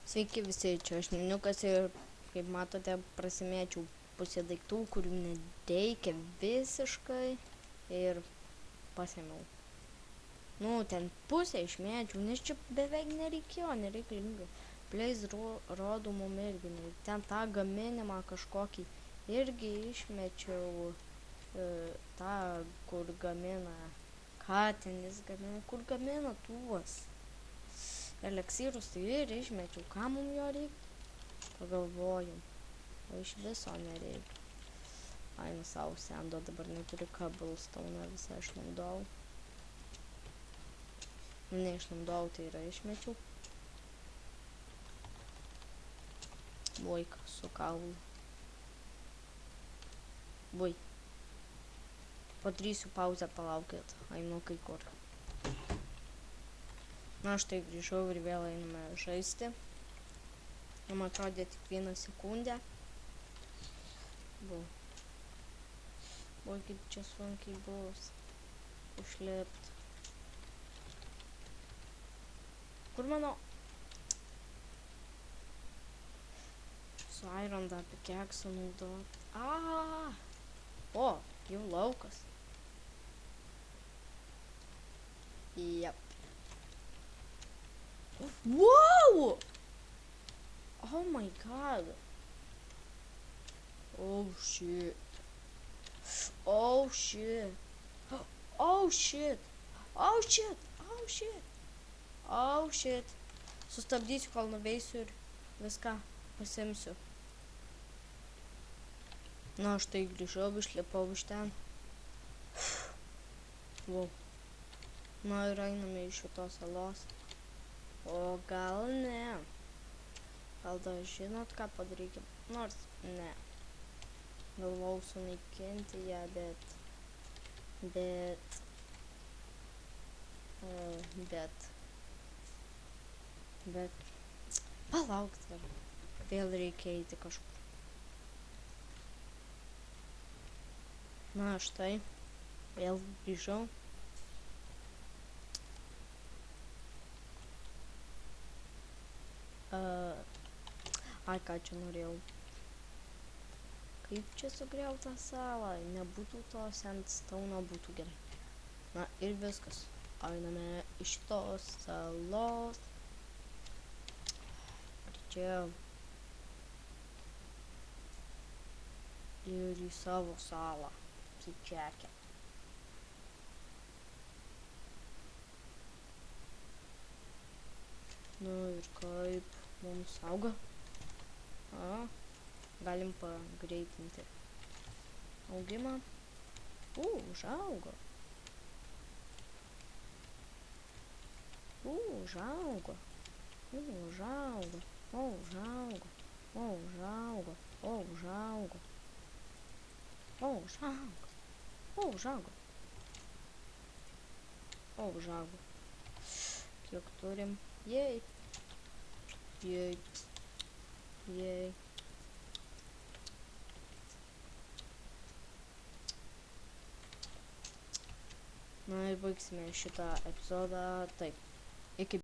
Sveiki visi, čia aš Niniukas ir kaip matote prasimėčiau pusę daiktų, kurių nereikia visiškai ir pasėmiau. Nu, ten pusę išmėčiau, nes čia beveik nereikėjo, nereikalinga. Blaze rodo mum irgi, ten tą gaminimą kažkokį irgi išmečiau, tą, kur gamina, ką ten jis gamina, kur gamina tuos eliksyrus, tai ir išmečiau, ką mum jo reikia, pagalvojau, o iš viso nereikia. Ai, nu savo sendo, dabar neturiu cobblestone, visą išnaudojau. Neišnaudojau, tai yra išmečiau. Voika su kaulu. Vui. Padarysiu pauzę, palaukit, einu kai kur. Na, štai grįžau ir vėl einame žaisti. Man atrodė tik 1 sekundę. Buvo kaip čia sunkiai bus išlipti. Kur mano? Su Iron dar pikeksą naudot. O, jau laukas. Jep. Wow! Oh my god. Oh shit. Oh shit. Oh shit. Oh shit. Oh shit. Oh shit. Sustabdysiu, kol nuveisiu ir viską pasimsiu. Na, aš tai grįžau, išlipau iš ten. Wow. Na ir einame iš šitos salos. O gal ne. Gal dar žinot, ką padarykim? Nors ne. Galvau sunaikinti ją, bet palaukti. Vėl reikia eiti kažkur. Na, štai. Vėl grįžau. Ai, ką čia norėjau. Kaip čia sugriaut tą salą? Nebūtų to sandstone, būtų gerai. Na ir viskas. Einame iš tos salos. Čia. Ir į savo salą. Kičiakę. Nu ir kaip mums auga. Galim pagreitinti augimą. Užaugo. Užaugo. Užaugo. Užaugo. Užaugo. Užaugo. Užaugo. Užaugo. Užaugo. Kiek turim? Jej. Jej. Jej. Na ir baigsime šitą epizodą taip. Iki